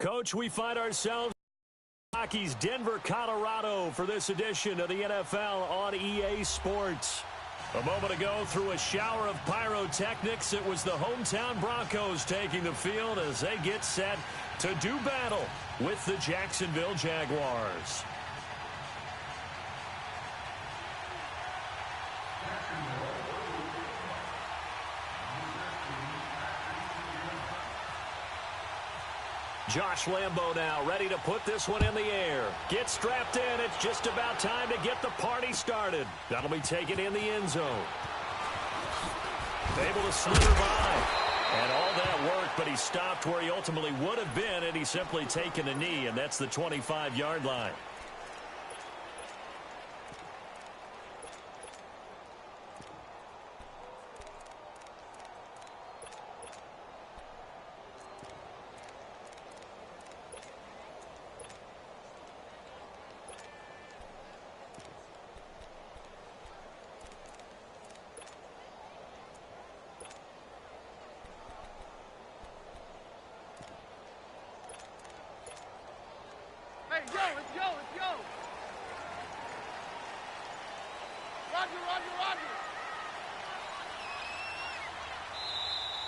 Coach, we find ourselves in Rockies, Denver, Colorado for this edition of the NFL on EA Sports. A moment ago, through a shower of pyrotechnics, it was the hometown Broncos taking the field as they get set to do battle with the Jacksonville Jaguars. Josh Lambo now ready to put this one in the air. Gets strapped in. It's just about time to get the party started. That'll be taken in the end zone. Able to slither by. And all that work, but he stopped where he ultimately would have been, and he's simply taken a knee, and that's the 25-yard line.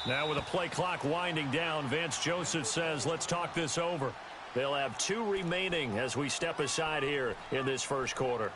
Now with the play clock winding down, Vance Joseph says, let's talk this over. They'll have 2 remaining as we step aside here in this first quarter.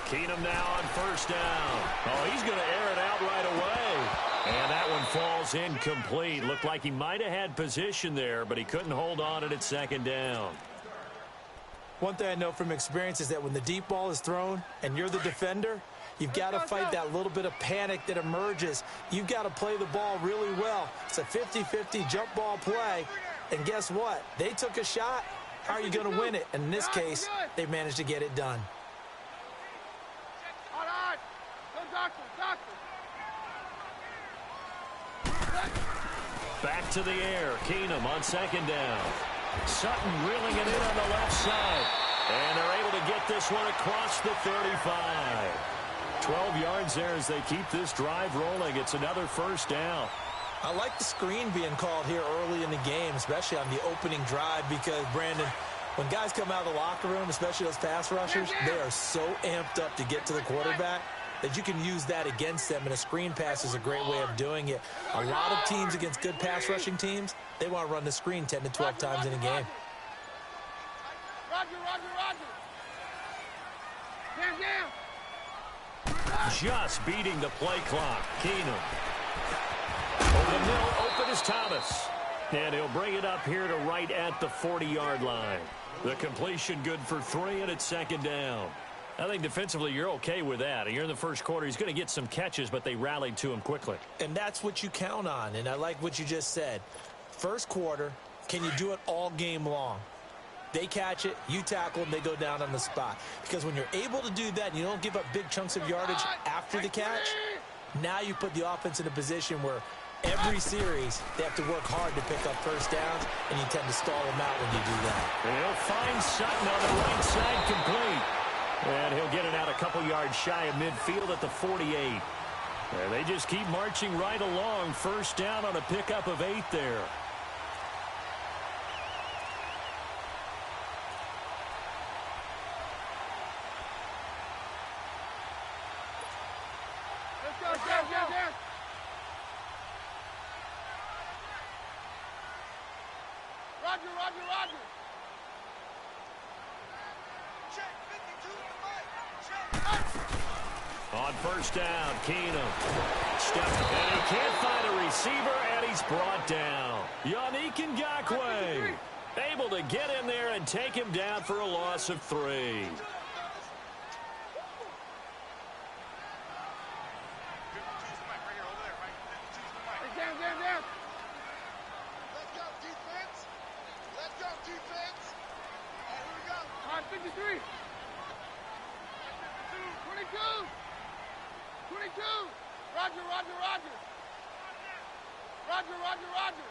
Keenum now on first down. Oh, he's going to air it out right away. And that one falls incomplete. Looked like he might have had position there, but he couldn't hold on it at second down. One thing I know from experience is that when the deep ball is thrown and you're the defender, you've got to fight that little bit of panic that emerges. You've got to play the ball really well. It's a 50-50 jump ball play. And guess what? They took a shot. How are you going to win it? And in this case, they managed to get it done. Back to the air. Keenum on second down. Sutton reeling it in on the left side. And they're able to get this one across the 35. 12 yards there as they keep this drive rolling. It's another first down. I like the screen being called here early in the game, especially on the opening drive, because, Brandon, when guys come out of the locker room, especially those pass rushers, they are so amped up to get to the quarterback that you can use that against them, and a screen pass is a great way of doing it. A lot of teams against good pass rushing teams, they want to run the screen 10 to 12 times in a game. Just beating the play clock. Keenum. Over the middle, open is Thomas. And he'll bring it up here to right at the 40-yard line. The completion good for 3, and it's second down. I think defensively you're okay with that. You're in the first quarter. He's going to get some catches, but they rallied to him quickly. And that's what you count on, and I like what you just said. First quarter, can you do it all game long? They catch it, you tackle them, they go down on the spot. Because when you're able to do that and you don't give up big chunks of yardage after the catch, now you put the offense in a position where every series they have to work hard to pick up first downs, and you tend to stall them out when you do that. And he'll find Sutton on the right side complete. And he'll get it out a couple yards shy of midfield at the 48. And they just keep marching right along. First down on a pickup of 8 there. Roger. On first down, Keenum. And he can't find a receiver, and he's brought down. Yannick Ngakoue able to get in there and take him down for a loss of 3. Roger.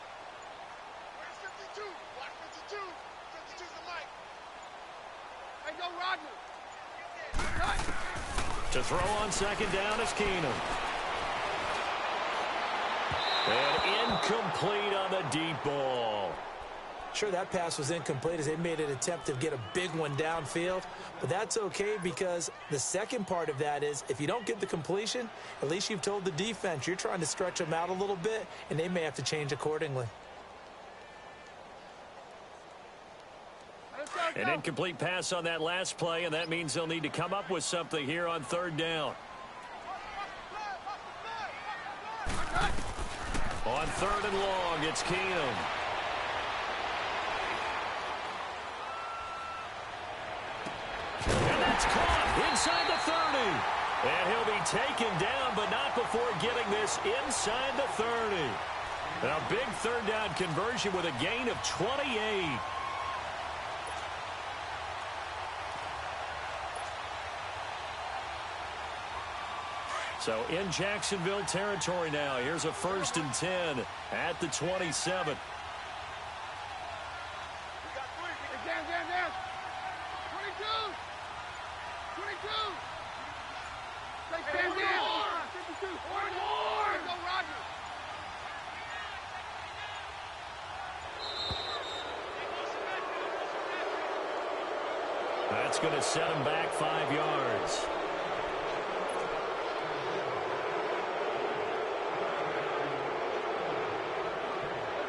Where's 52? Block 52. 52's the mic. Hey, go Roger. To throw on second down is Keenum. And incomplete on the deep ball. Sure, that pass was incomplete as they made an attempt to get a big one downfield. But that's okay because the second part of that is if you don't get the completion, at least you've told the defense you're trying to stretch them out a little bit, and they may have to change accordingly. An incomplete pass on that last play, and that means they'll need to come up with something here on third down. On third and long, it's Keenum. And that's caught inside the 30. And he'll be taken down, but not before getting this inside the 30. And a big third down conversion with a gain of 28. So in Jacksonville territory now. Here's a 1st and 10 at the 27. That's going to set him back 5 yards.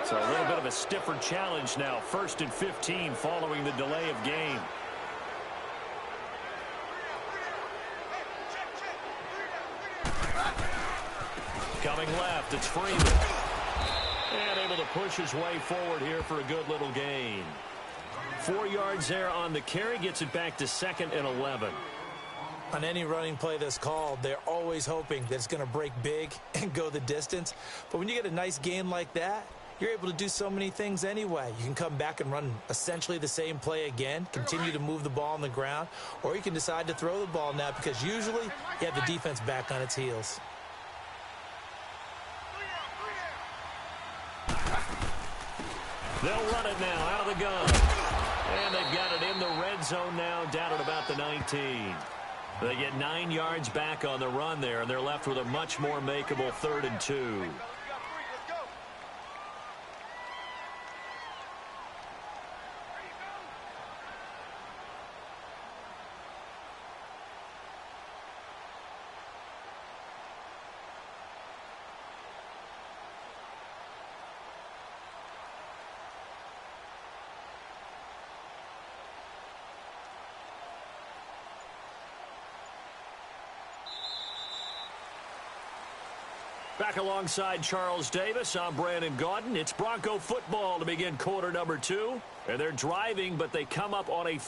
So a little bit of a stiffer challenge now. 1st and 15 following the delay of game. Coming left, it's Freeman. And able to push his way forward here for a good little gain. 4 yards there on the carry, gets it back to 2nd and 11. On any running play that's called, they're always hoping that it's going to break big and go the distance. But when you get a nice gain like that, you're able to do so many things anyway. You can come back and run essentially the same play again, continue to move the ball on the ground, or you can decide to throw the ball now because usually you have the defense back on its heels. They'll run it now out of the gun. And they've got it in the red zone now, down at about the 19. They get 9 yards back on the run there, and they're left with a much more makeable 3rd and 2. Back alongside Charles Davis, I'm Brandon Gaudin. It's Bronco football to begin quarter number 2. And they're driving, but they come up on a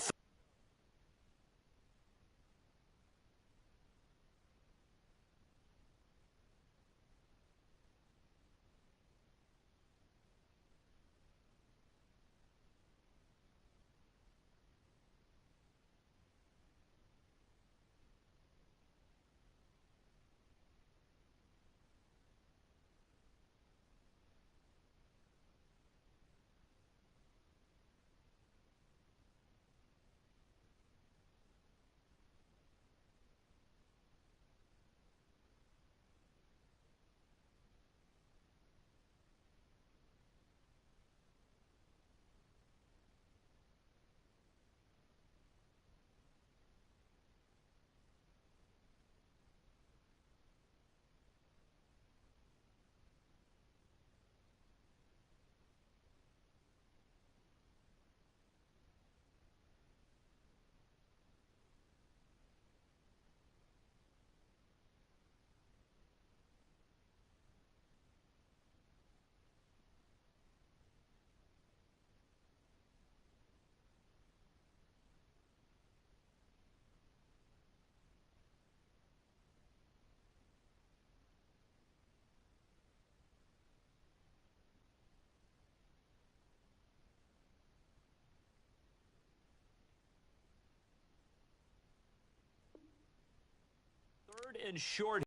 and short.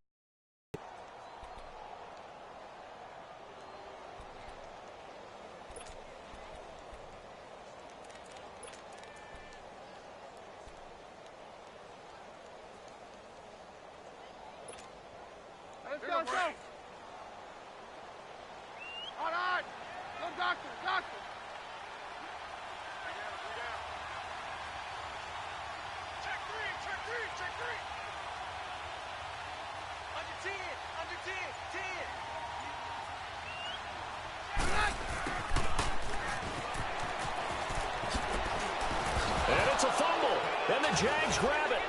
Let's go, let's go. All right. Go, doctor, doctor. Check three, check three, check three. Under 10, under 10, 10. And it's a fumble. And the Jags grab it.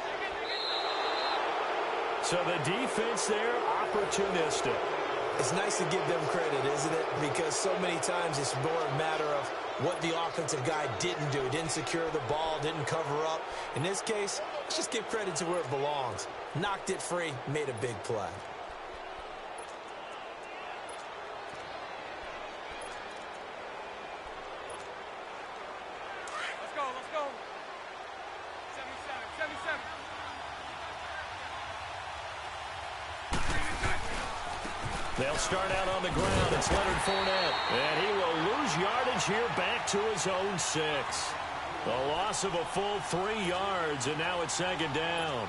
So the defense there, opportunistic. It's nice to give them credit, isn't it? Because so many times it's more a matter of what the offensive guy didn't do. Didn't secure the ball, didn't cover up. In this case, let's just give credit to where it belongs. Knocked it free, made a big play. Let's go, let's go. 77, 77. They'll start out on the ground. It's Leonard Fournette. And he will lose yardage here back to his own 6. A loss of a full 3 yards, and now it's second down.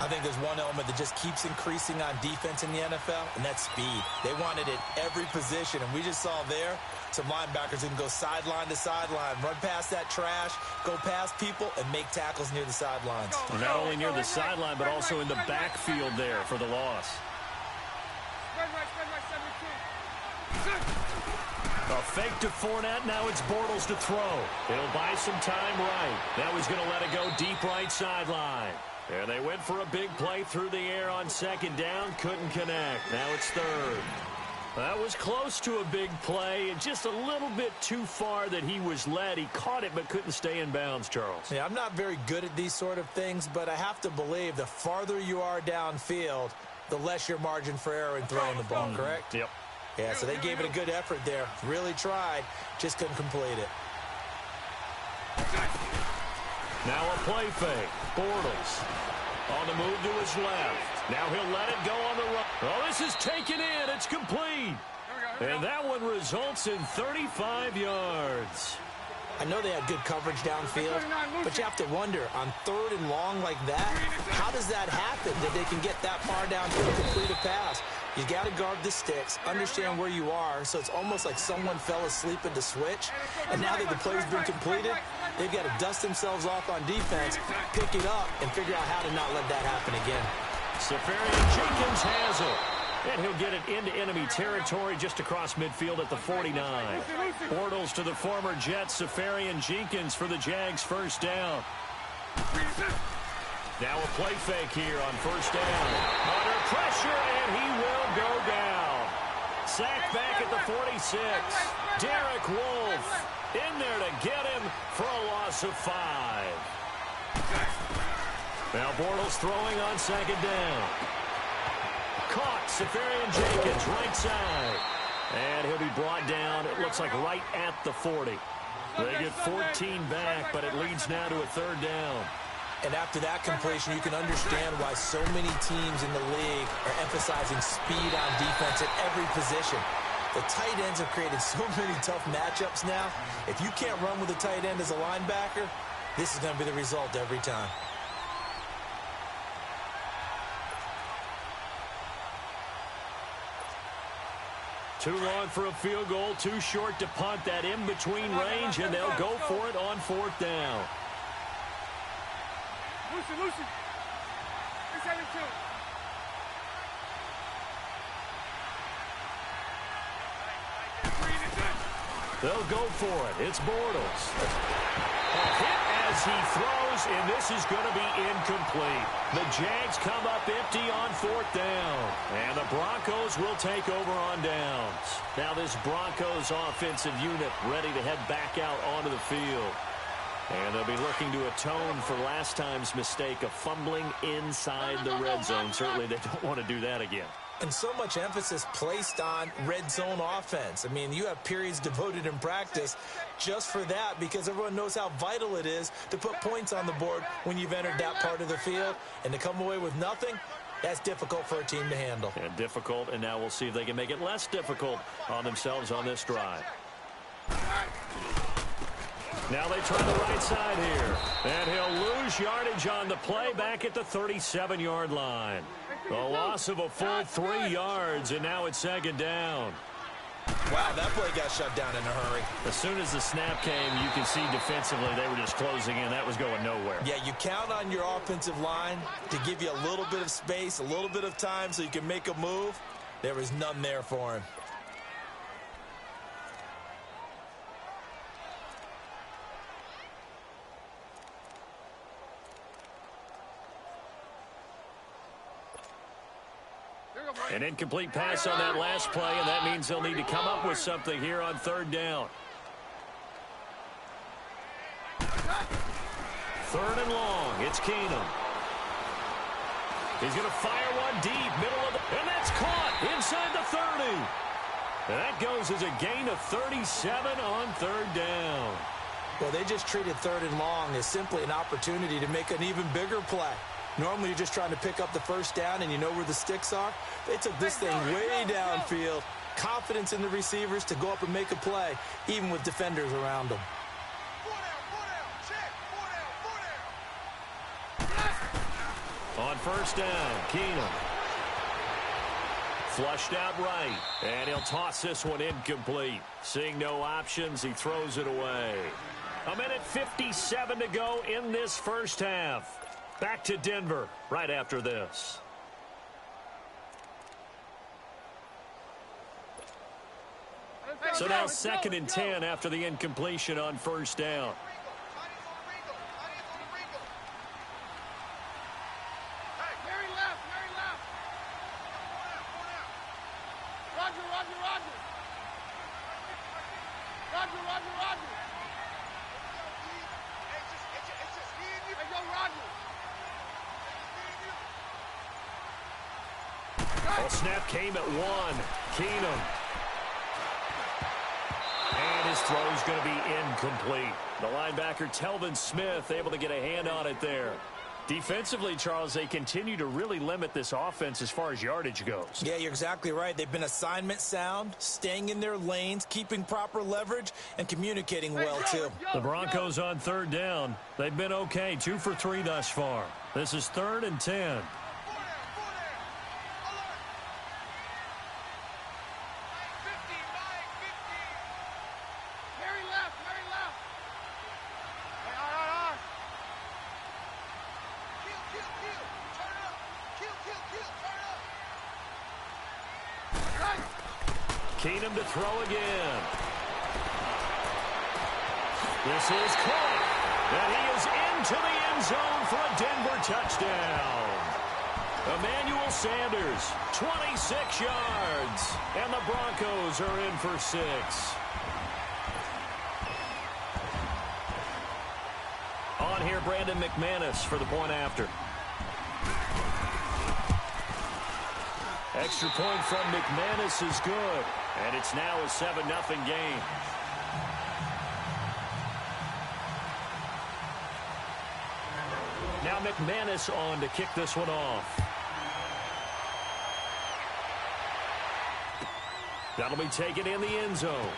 I think there's one element that just keeps increasing on defense in the NFL, and that's speed. They want it at every position, and we just saw there some linebackers who can go sideline to sideline, run past that trash, go past people, and make tackles near the sidelines. And not only near the sideline, but also in the backfield there for the loss. A fake to Fournette. Now it's Bortles to throw. He'll buy some time right. Now he's going to let it go deep right sideline. And they went for a big play through the air on second down. Couldn't connect. Now it's third. That was close to a big play, and just a little bit too far that he was led. He caught it but couldn't stay in bounds, Charles. Yeah, I'm not very good at these sort of things, but I have to believe the farther you are downfield, the less your margin for error in throwing the ball, correct? Yep. Yeah, so they gave it a good effort there. Really tried, just couldn't complete it. Now a play fake. Bortles on the move to his left. Now he'll let it go on the right. Oh, this is taken in. It's complete. And that one results in 35 yards. I know they had good coverage downfield, but you have to wonder, on third and long like that, how does that happen that they can get that far downfield and complete a pass? You got to guard the sticks, understand where you are, so it's almost like someone fell asleep at the switch, and now that the play's been completed, they've got to dust themselves off on defense, pick it up, and figure out how to not let that happen again. Safarian Jenkins has it. And he'll get it into enemy territory just across midfield at the 49. Bortles to the former Jet, Safarian Jenkins for the Jags' first down. Now a play fake here on first down. Under pressure, and he will go down. Sacked back at the 46. Derek Wolfe in there to get him for a loss of 5. Now Bortles throwing on second down. Caught, Safarian Jenkins, right side. And he'll be brought down, it looks like right at the 40. They get 14 back, but it leads now to a third down. And after that completion, you can understand why so many teams in the league are emphasizing speed on defense at every position. The tight ends have created so many tough matchups now. If you can't run with a tight end as a linebacker, this is going to be the result every time. Too long for a field goal, too short to punt. That in-between range, and they'll go for it on fourth down. Lucy. 372. They'll go for it. It's Bortles. A hit as he throws, and this is going to be incomplete. The Jags come up empty on fourth down, and the Broncos will take over on downs. Now this Broncos offensive unit ready to head back out onto the field. And they'll be looking to atone for last time's mistake of fumbling inside the red zone. Certainly they don't want to do that again. And so much emphasis placed on red zone offense. I mean, you have periods devoted in practice just for that because everyone knows how vital it is to put points on the board when you've entered that part of the field. And to come away with nothing, That's difficult for a team to handle. And difficult, and now we'll see if they can make it less difficult on themselves on this drive. Now they try the right side here. And he'll lose yardage on the play back at the 37-yard line. A loss of a full 3 yards, and now it's 2nd down. Wow, that play got shut down in a hurry. As soon as the snap came, you can see defensively they were just closing in. That was going nowhere. Yeah, you count on your offensive line to give you a little bit of space, a little bit of time so you can make a move. There was none there for him. An incomplete pass on that last play, and that means they'll need to come up with something here on 3rd down. 3rd and long. It's Keenum. He's going to fire one deep, middle of the... And that's caught inside the 30. And that goes as a gain of 37 on 3rd down. Well, they just treated 3rd and long as simply an opportunity to make an even bigger play. Normally, you're just trying to pick up the 1st down, and you know where the sticks are. They took this thing way downfield. Confidence in the receivers to go up and make a play, even with defenders around them. On 1st down, Keenum. Flushed out right, and he'll toss this one incomplete. Seeing no options, he throws it away. 1:57 to go in this 1st half. Back to Denver right after this. So now 2nd and 10 after the incompletion on 1st down. Snap came at 1. Keenum. And his throw's going to be incomplete. The linebacker, Telvin Smith, able to get a hand on it there. Defensively, Charles, they continue to really limit this offense as far as yardage goes. Yeah, you're exactly right. They've been assignment sound, staying in their lanes, keeping proper leverage, and communicating well, too. The Broncos on 3rd down. They've been okay, 2 for 3 thus far. This is 3rd and 10. Keenum to throw again. This is caught. And he is into the end zone for a Denver touchdown. Emmanuel Sanders, 26 yards. And the Broncos are in for 6. On here, Brandon McManus for the point after. Extra point from McManus is good. And it's now a 7-0 game. Now McManus on to kick this one off. That'll be taken in the end zone.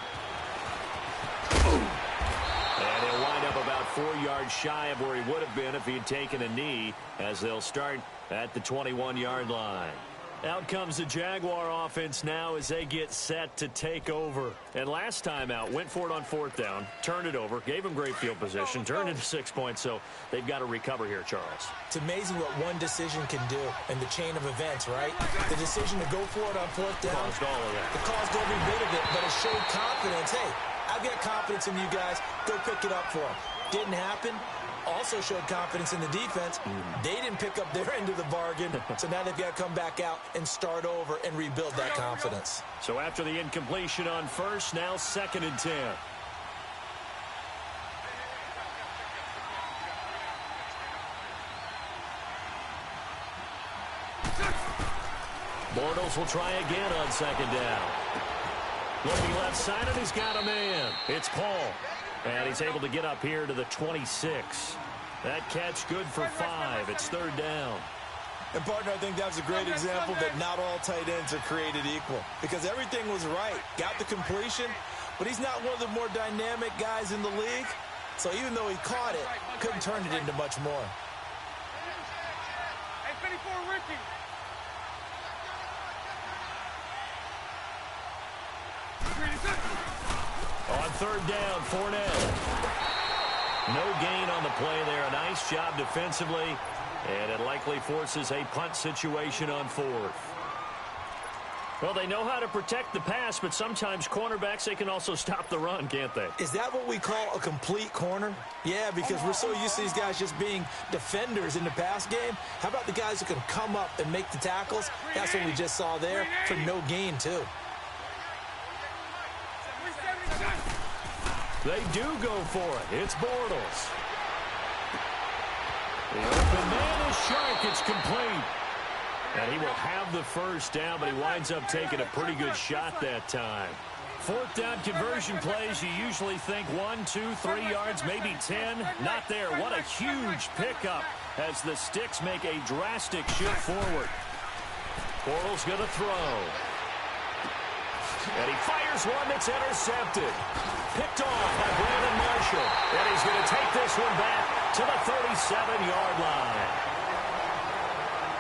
And he'll wind up about 4 yards shy of where he would have been if he had taken a knee, as they'll start at the 21-yard line. Out comes the Jaguar offense now as they get set to take over. And last time out, went for it on 4th down, turned it over, gave him great field position, turned into 6 points, so they've got to recover here, Charles. It's amazing what one decision can do in the chain of events, right? The decision to go for it on 4th down. Caused all of that. It caused every bit of it, but it showed confidence. Hey, I've got confidence in you guys. Go pick it up for them. Didn't happen. Also showed confidence in the defense. They didn't pick up their end of the bargain, so now they've got to come back out and start over and rebuild that confidence. So after the incompletion on 1st, now 2nd and 10. Bortles will try again on 2nd down. Looking left side, and he's got a man. It's Paul. And he's able to get up here to the 26. That catch good for 5. It's 3rd down. And, partner, I think that's a great example that not all tight ends are created equal because everything was right. Got the completion, but he's not one of the more dynamic guys in the league. So even though he caught it, couldn't turn it into much more. Hey, 54, Ricky. On third down, Fournette. No gain on the play there. A nice job defensively. And it likely forces a punt situation on fourth. Well, they know how to protect the pass, but sometimes cornerbacks, they can also stop the run, can't they? Is that what we call a complete corner? Yeah, because we're so used to these guys just being defenders in the pass game. How about the guys who can come up and make the tackles? That's what we just saw there for no gain, too. They do go for it. It's Bortles. The open man is Shark. It's complete. And he will have the first down, but he winds up taking a pretty good shot that time. Fourth down conversion plays, you usually think 1, 2, 3 yards, maybe 10. Not there. What a huge pickup as the Sticks make a drastic shift forward. Bortles going to throw. And he fires one that's intercepted. Picked off by Brandon Marshall. And he's going to take this one back to the 37-yard line.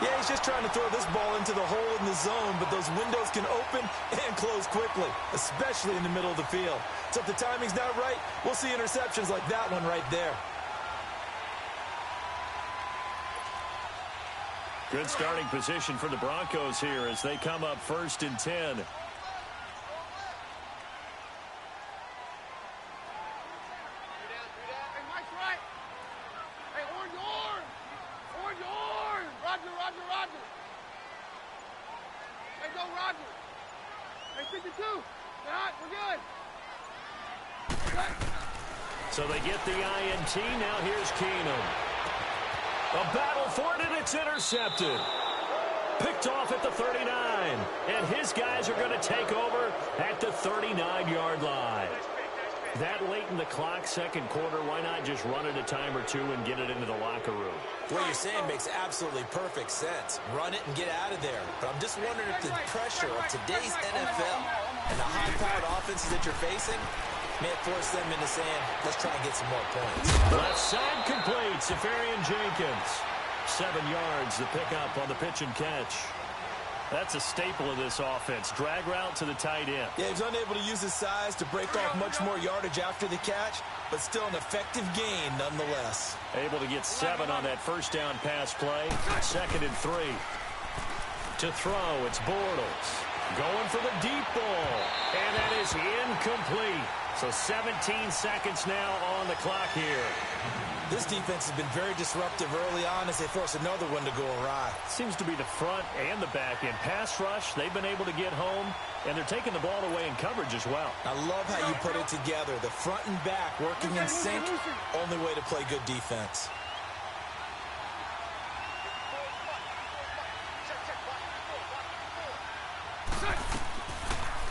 Yeah, he's just trying to throw this ball into the hole in the zone, but those windows can open and close quickly, especially in the middle of the field. So if the timing's not right, we'll see interceptions like that one right there. Good starting position for the Broncos here as they come up 1st and 10. So they get the INT. Now here's Keenum. A battle for it, and it's intercepted. Picked off at the 39. And his guys are going to take over at the 39-yard line. That late in the clock, second quarter, why not just run it a time or two and get it into the locker room? What you're saying makes absolutely perfect sense. Run it and get out of there. But I'm just wondering if the pressure of today's NFL and the high-powered offenses that you're facing may force them into saying, let's try and get some more points. Left side complete. Safarian Jenkins. 7 yards, the pickup on the pitch and catch. That's a staple of this offense. Drag route to the tight end. Yeah, he's unable to use his size to break off much more yardage after the catch, but still an effective gain nonetheless. Able to get 7 on that first down pass play. 2nd and 3. To throw, it's Bortles. Going for the deep ball. And that is incomplete. So 17 seconds now on the clock here. This defense has been very disruptive early on as they force another one to go awry. Seems to be the front and the back end. Pass rush, they've been able to get home, and they're taking the ball away in coverage as well. I love how you put it together. The front and back working in sync, only way to play good defense.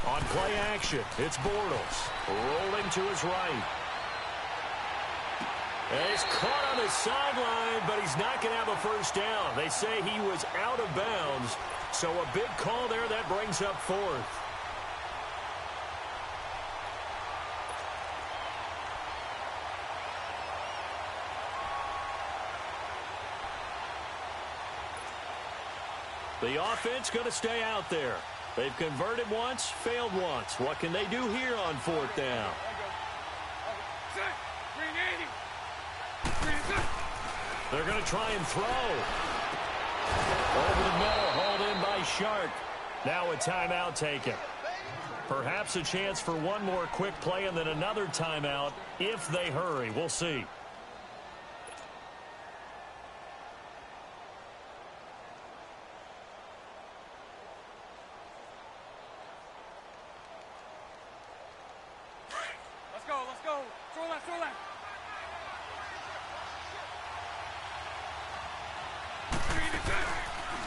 On play action, it's Bortles. Rolling to his right. And he's caught on the sideline, but he's not going to have a first down. They say he was out of bounds, so a big call there that brings up 4th. The offense going to stay out there. They've converted once, failed once. What can they do here on 4th down? They're going to try and throw. Over the middle, hauled in by Shark. Now a timeout taken. Perhaps a chance for one more quick play and then another timeout if they hurry. We'll see. Let's go. Throw that.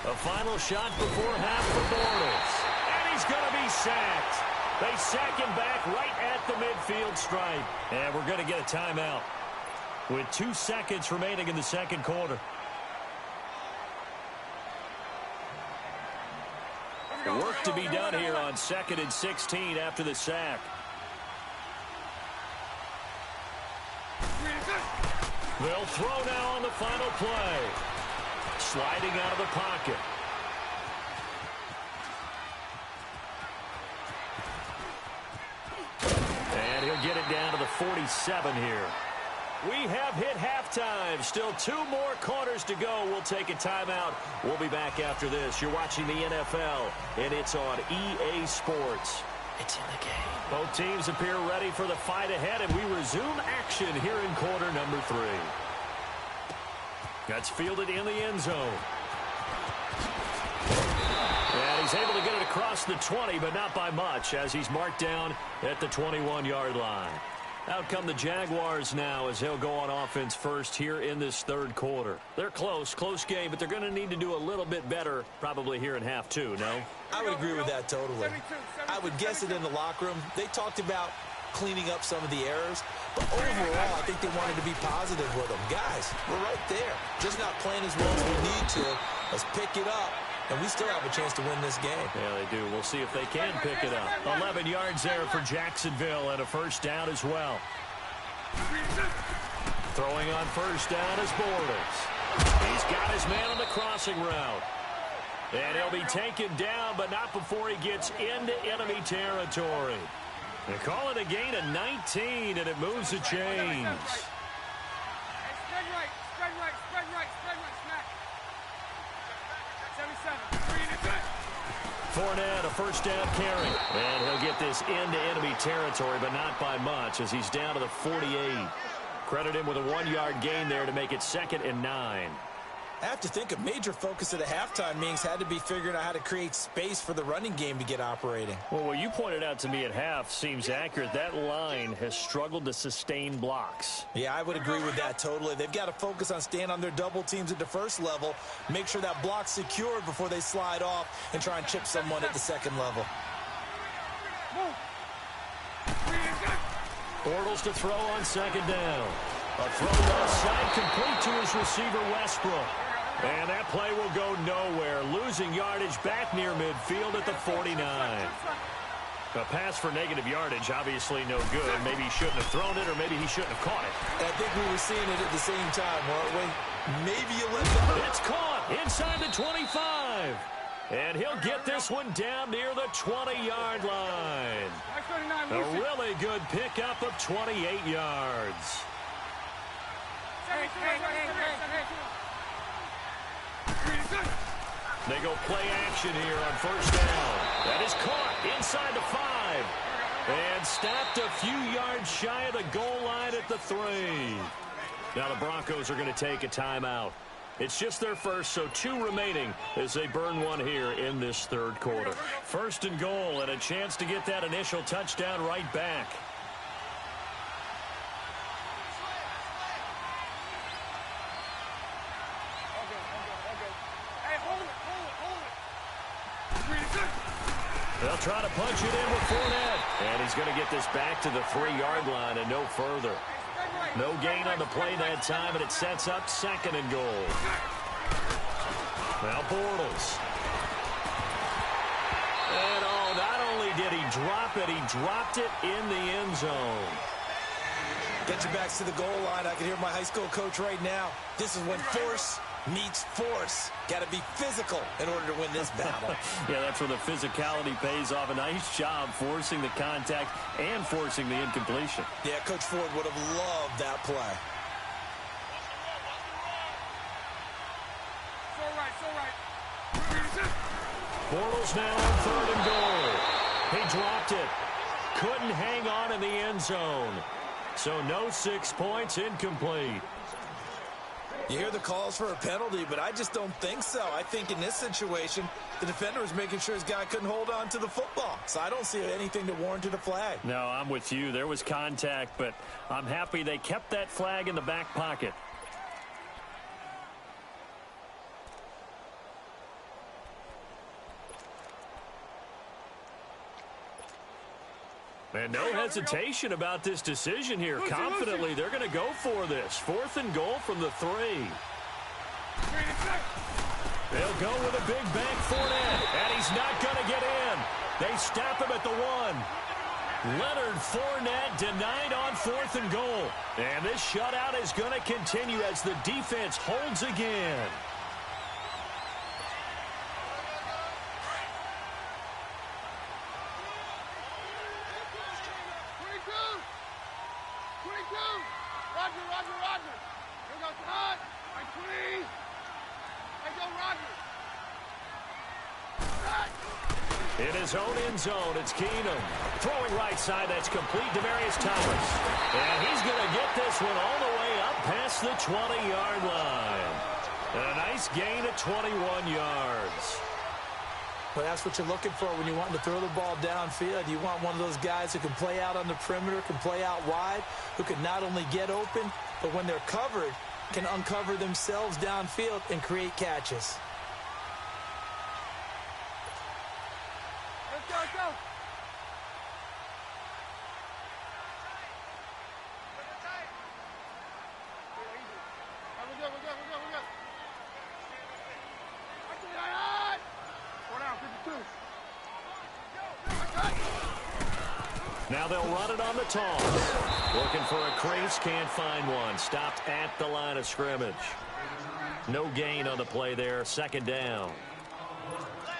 A final shot before half for Bortles. And he's going to be sacked. They sack him back right at the midfield stripe. And we're going to get a timeout with 2 seconds remaining in the second quarter. Work to be done here on 2nd and 16 after the sack. They'll throw now on the final play. Sliding out of the pocket. And he'll get it down to the 47 here. We have hit halftime. Still 2 more quarters to go. We'll take a timeout. We'll be back after this. You're watching the NFL, and it's on EA Sports. It's in the game. Both teams appear ready for the fight ahead, and we resume action here in quarter number 3. That's fielded in the end zone. And he's able to get it across the 20, but not by much, as he's marked down at the 21-yard line. Out come the Jaguars now as they'll go on offense first here in this 3rd quarter. They're close game, but they're going to need to do a little bit better probably here in half 2, no? I would agree with that totally. I would guess it in the locker room. They talked about cleaning up some of the errors, but overall, I think they wanted to be positive with them. Guys, we're right there. Just not playing as well as we need to. Let's pick it up. And we still have a chance to win this game. Yeah, they do. We'll see if they can pick it up. 11 yards there for Jacksonville and a first down as well. Throwing on first down is Bortles. He's got his man on the crossing route. And he'll be taken down, but not before he gets into enemy territory. They call it a gain of 19, and it moves the chains. Spread right, spread right, spread right, spread right, smack. 77. Fournette, a first down carry. And he'll get this into enemy territory, but not by much, as he's down to the 48. Credit him with a 1-yard gain there to make it 2nd and 9. I have to think a major focus at the halftime meetings had to be figuring out how to create space for the running game to get operating. Well, what you pointed out to me at half seems accurate. That line has struggled to sustain blocks. Yeah, I would agree with that totally. They've got to focus on staying on their double teams at the first level, make sure that block's secured before they slide off and try and chip someone at the second level. Bortles to throw on second down. A throw left side complete to his receiver, Westbrook. And that play will go nowhere, losing yardage back near midfield at the 49. A pass for negative yardage, obviously no good. Maybe he shouldn't have thrown it, or maybe he shouldn't have caught it. I think we were seeing it at the same time, weren't we? Maybe you let it. It's caught inside the 25. And he'll get this one down near the 20-yard line. A really good pickup of 28 yards. They go play action here on first down. That is caught inside the 5. And stopped a few yards shy of the goal line at the 3. Now the Broncos are going to take a timeout. It's just their first, so 2 remaining as they burn one here in this 3rd quarter. 1st and goal, and a chance to get that initial touchdown right back. They'll try to punch it in with Fournette. And he's going to get this back to the 3-yard line and no further. No gain on the play that time, and it sets up 2nd and goal. Now Bortles. And not only did he drop it, he dropped it in the end zone. Get your backs to the goal line. I can hear my high school coach right now. This is when force meets force. Got to be physical in order to win this battle. Yeah, that's where the physicality pays off. A nice job forcing the contact and forcing the incompletion. Yeah, Coach Ford would have loved that play. Bortles now on 3rd and goal. He dropped it. Couldn't hang on in the end zone. So no 6 points, incomplete. You hear the calls for a penalty, but I just don't think so. I think in this situation, the defender was making sure his guy couldn't hold on to the football. So I don't see anything that warranted a flag. No, I'm with you. There was contact, but I'm happy they kept that flag in the back pocket. And no hesitation about this decision here. Confidently, they're going to go for this. 4th and goal from the 3. They'll go with a big bank Fournette. And he he's not going to get in. They stop him at the 1. Leonard Fournette denied on 4th and goal. And this shutout is going to continue as the defense holds again. Roger. Here goes Hunt. Right, 3. Hey, go, Roger. In his own end zone, it's Keenum. Throwing right side, that's complete to Demaryius Thomas. And he's going to get this one all the way up past the 20-yard line. And a nice gain of 21 yards. Well, that's what you're looking for when you want to throw the ball downfield. You want one of those guys who can play out on the perimeter, can play out wide, who can not only get open, but when they're covered, can uncover themselves downfield and create catches. Let's go. We're good. Now they'll run it on the toss. Looking for a crease, can't find one. Stopped at the line of scrimmage. No gain on the play there, 2nd down.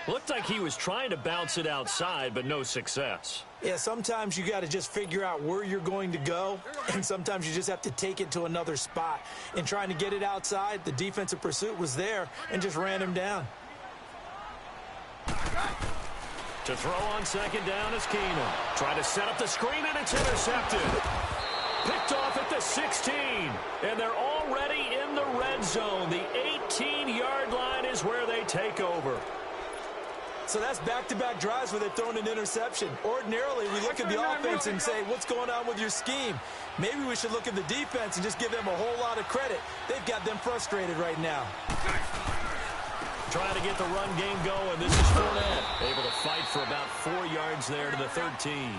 Looked like he was trying to bounce it outside, but no success. Yeah, sometimes you got to just figure out where you're going to go, and sometimes you just have to take it to another spot. In trying to get it outside, the defensive pursuit was there and just ran him down. To throw on 2nd down is Keenum. Trying to set up the screen, and it's intercepted. Picked off at the 16, and they're already in the red zone. The 18-yard line is where they take over. So that's back-to-back drives where they're throwing an interception. Ordinarily, we look at the offense and say, what's going on with your scheme? Maybe we should look at the defense and just give them a whole lot of credit. They've got them frustrated right now. Trying to get the run game going. This is Fournette. Able to fight for about 4 yards there to the 13.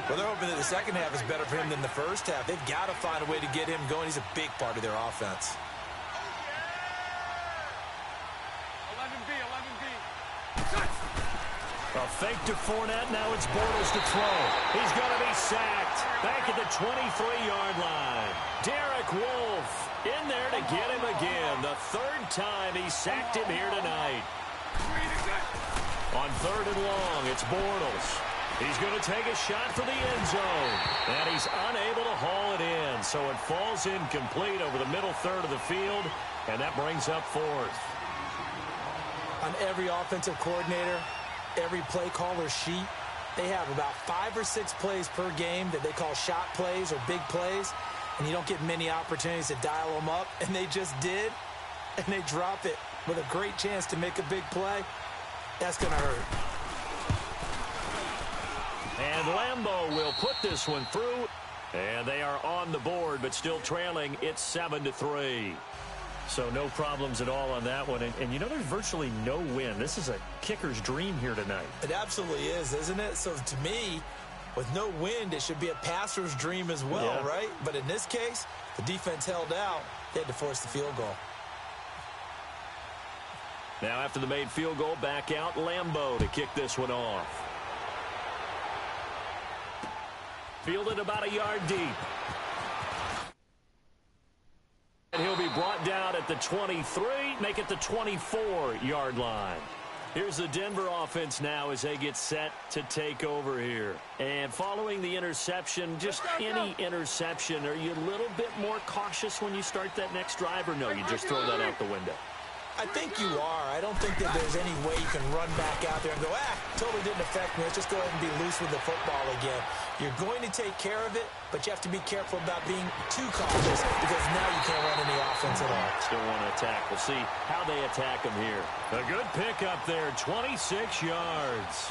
Well, they're hoping that the second half is better for him than the first half. They've got to find a way to get him going. He's a big part of their offense. 11B. A fake to Fournette. Now it's Bortles to throw. He's going to be sacked. Back at the 23-yard line. Derek Wolfe in there to get him again. The 3rd time he sacked him here tonight. On 3rd and long, it's Bortles. He's going to take a shot for the end zone. And he's unable to haul it in. So it falls incomplete over the middle third of the field. And that brings up 4th. On every offensive coordinator, every play caller sheet, they have about 5 or 6 plays per game that they call shot plays or big plays. And you don't get many opportunities to dial them up. And they just did. And they drop it with a great chance to make a big play. That's going to hurt. And Lambeau will put this one through. And they are on the board, but still trailing. It's 7-3. So no problems at all on that one. And you know, there's virtually no win. This is a kicker's dream here tonight. It absolutely is, isn't it? So to me, with no wind, it should be a passer's dream as well, yeah. Right? But in this case, the defense held out. They had to force the field goal. Now after the made field goal, back out Lambeau to kick this one off. Fielded about a yard deep. And he'll be brought down at the 23, make it the 24-yard line. Here's the Denver offense now as they get set to take over here. And following the interception, just any interception, are you a little bit more cautious when you start that next drive, or no, you just throw that out the window? I think you are. I don't think that there's any way you can run back out there and go, totally didn't affect me. Let's just go ahead and be loose with the football again. You're going to take care of it, but you have to be careful about being too cautious because now you can't run any offense at all. Still want to attack. We'll see how they attack him here. A good pickup there, 26 yards.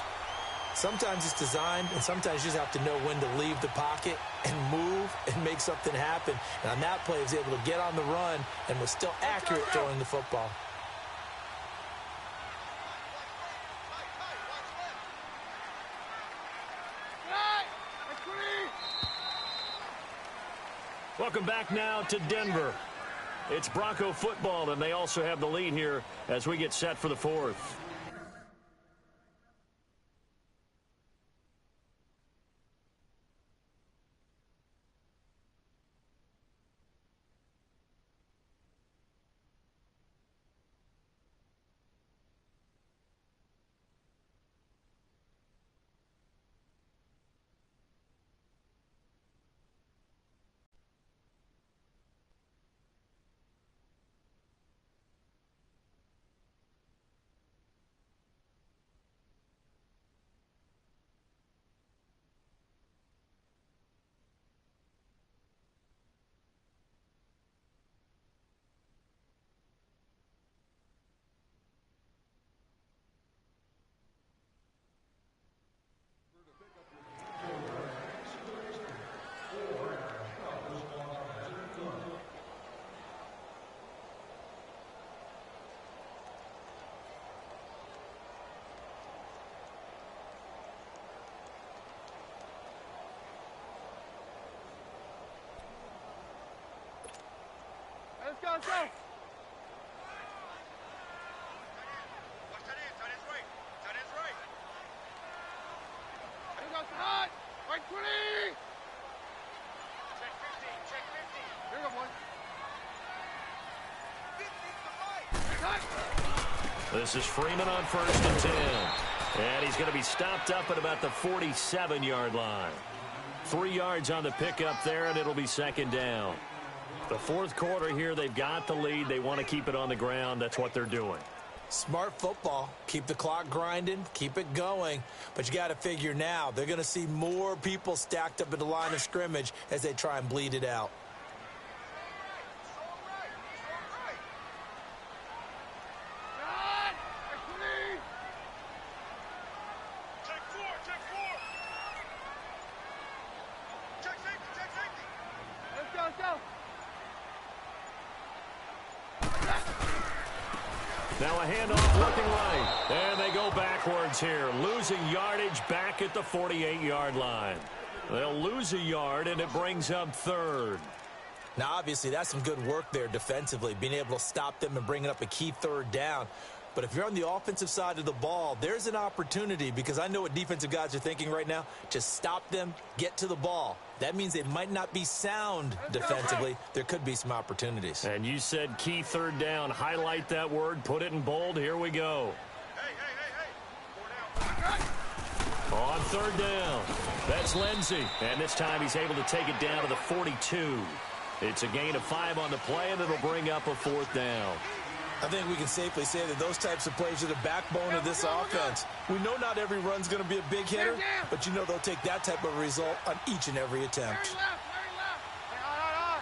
Sometimes it's designed, and sometimes you just have to know when to leave the pocket and move and make something happen. And on that play, he was able to get on the run and was still accurate throwing the football. Welcome back now to Denver. It's Bronco football, and they also have the lead here as we get set for the 4th. go, let's go. Watch tight end. Tight end's right. Tight end's right. Here goes hot. Right 20. Check 15. Check 15. Here we go, boys. 15 to the right. Cut. This is Freeman on 1st and 10. And he's going to be stopped up at about the 47-yard line. 3 yards on the pickup there, and it'll be 2nd down. The 4th quarter here, they've got the lead. They want to keep it on the ground. That's what they're doing. Smart football. Keep the clock grinding. Keep it going. But you got to figure now, they're going to see more people stacked up at the line of scrimmage as they try and bleed it out. Now a handoff looking right. And they go backwards here. Losing yardage back at the 48-yard line. They'll lose a yard, and it brings up 3rd. Now, obviously, that's some good work there defensively, being able to stop them and bringing up a key 3rd down. But if you're on the offensive side of the ball, there's an opportunity, because I know what defensive guys are thinking right now. Just stop them, get to the ball. That means they might not be sound defensively. There could be some opportunities. And you said key 3rd down. Highlight that word. Put it in bold. Here we go. Hey. 4 down. On 3rd down. That's Lindsey. And this time he's able to take it down to the 42. It's a gain of 5 on the play, and it'll bring up a 4th down. I think we can safely say that those types of plays are the backbone of this offense. We know not every run's going to be a big hitter, but you know they'll take that type of result on each and every attempt. Very left. Hey, on.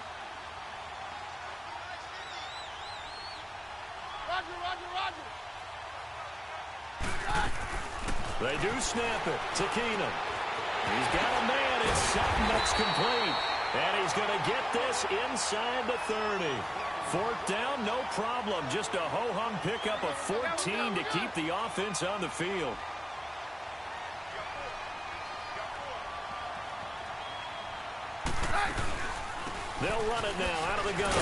Roger. They do snap it to Keenum. He's got a man. It's something that's complete. And he's going to get this inside the 30. 4th down, no problem. Just a ho-hum pickup of 14 to keep the offense on the field. They'll run it now out of the gun.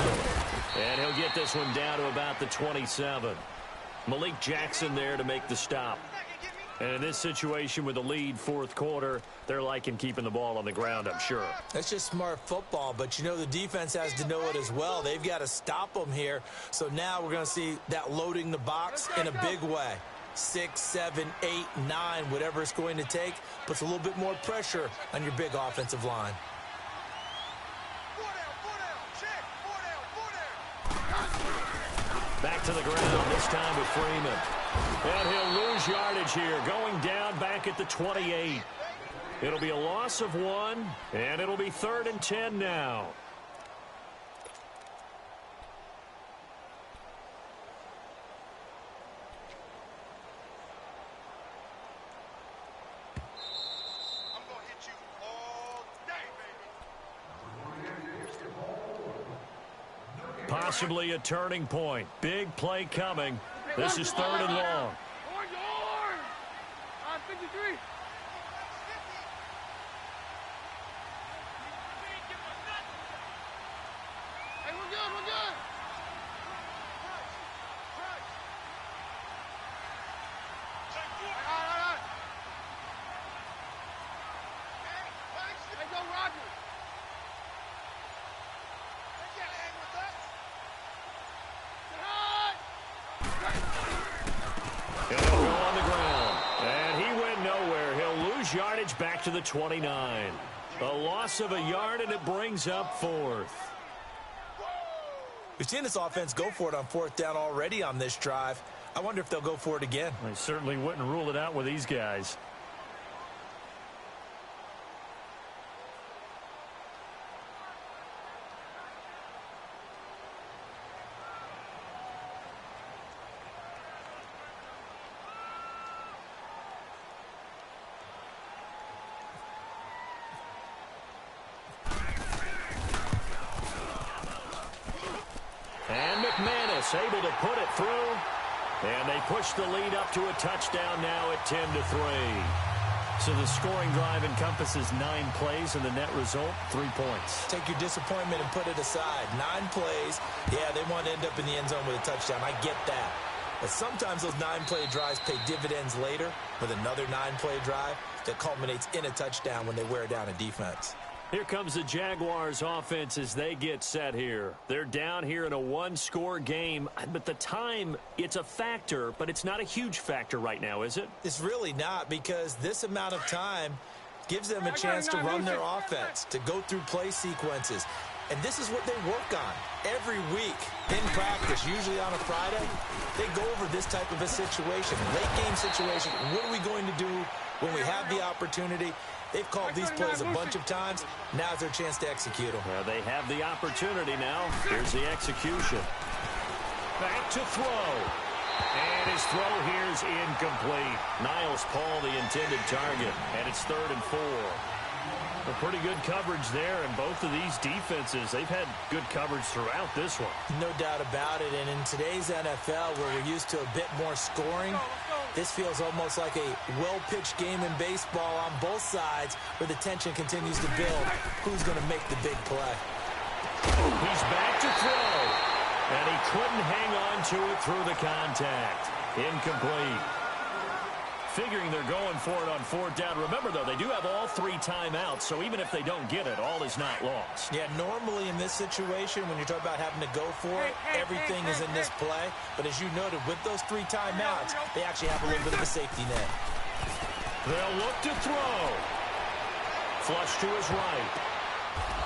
And he'll get this one down to about the 27. Malik Jackson there to make the stop. And in this situation with the lead 4th quarter, they're liking keeping the ball on the ground, I'm sure. That's just smart football, but you know the defense has to know it as well. They've got to stop them here. So now we're going to see that loading the box in a big way. 6, 7, 8, 9, whatever it's going to take, puts a little bit more pressure on your big offensive line. 4 down. Check. 4 down. Back to the ground, this time with Freeman. And he'll lose yardage here, going down back at the 28. It'll be a loss of 1, and it'll be 3rd and 10 now. I'm going to hit you all day, baby. Possibly a turning point. Big play coming. This is 3rd and long. Orange. On 53. Hey, we're good. Check 4. On. Hey, go, Roger. They can't hang with us. And he'll go on the ground. And he went nowhere. He'll lose yardage back to the 29. A loss of a yard, and it brings up 4th. We've seen this offense go for it on 4th down already on this drive. I wonder if they'll go for it again. I certainly wouldn't rule it out with these guys. Able to put it through, and they push the lead up to a touchdown now at 10-3. So the scoring drive encompasses 9 plays, and the net result, 3 points. Take your disappointment and put it aside. 9 plays. Yeah, they want to end up in the end zone with a touchdown. I get that. But sometimes those 9-play drives pay dividends later with another 9-play drive that culminates in a touchdown when they wear down a defense. Here comes the Jaguars offense as they get set here. They're down here in a 1-score game, but the time, it's a factor, but it's not a huge factor right now, is it? It's really not, because this amount of time gives them a chance to run their offense, to go through play sequences. And this is what they work on every week in practice, usually on a Friday. They go over this type of a situation, late-game situation. What are we going to do when we have the opportunity? They've called these plays a bunch of times. Now's their chance to execute them. Well, they have the opportunity now. Here's the execution. Back to throw. And his throw here is incomplete. Niles Paul, the intended target. And it's 3rd and 4. A pretty good coverage there, and both of these defenses, they've had good coverage throughout this one. No doubt about it, and in today's NFL, where we're used to a bit more scoring, this feels almost like a well-pitched game in baseball on both sides, where the tension continues to build. Who's going to make the big play? He's back to throw, and he couldn't hang on to it through the contact. Incomplete. Figuring they're going for it on 4th down. Remember, though, they do have all 3 timeouts, so even if they don't get it, all is not lost. Yeah, normally in this situation, when you're talking about having to go for it, everything is in this play. But as you noted, with those 3 timeouts, they actually have a little bit of a safety net. They'll look to throw. Flush to his right.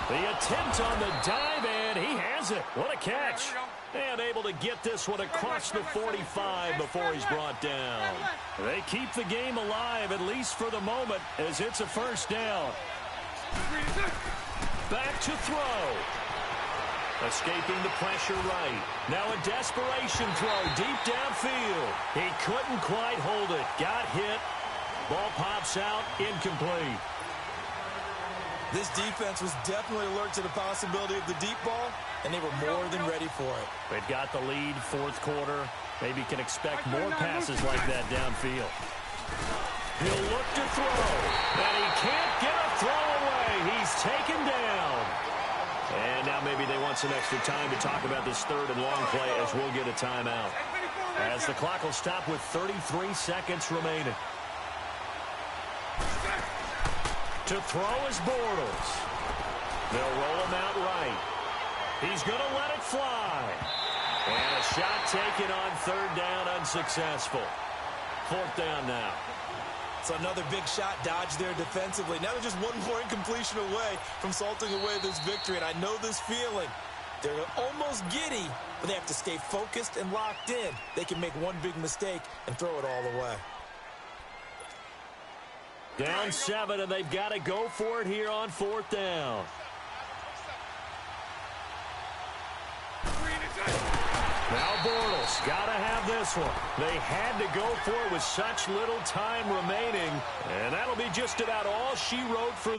The attempt on the dive, and he has it. What a catch. And able to get this one across the 45 before he's brought down. They keep the game alive, at least for the moment, as it's a 1st down. Back to throw. Escaping the pressure right. Now a desperation throw deep downfield. He couldn't quite hold it. Got hit. Ball pops out. Incomplete. This defense was definitely alert to the possibility of the deep ball, and they were more than ready for it. They've got the lead, 4th quarter. Maybe can expect more passes like that downfield. He'll look to throw, and he can't get a throw away. He's taken down. And now maybe they want some extra time to talk about this 3rd and long play, as we'll get a timeout. As the clock will stop with 33 seconds remaining. To throw is Bortles. They'll roll him out right. He's going to let it fly. And a shot taken on 3rd down, unsuccessful. 4th down now. So another big shot dodged there defensively. Now they're just 1 more incompletion away from salting away this victory. And I know this feeling. They're almost giddy, but they have to stay focused and locked in. They can make one big mistake and throw it all away. Down 7, and they've got to go for it here on 4th down. Now Bortles got to have this one. They had to go for it with such little time remaining, and that'll be just about all she wrote for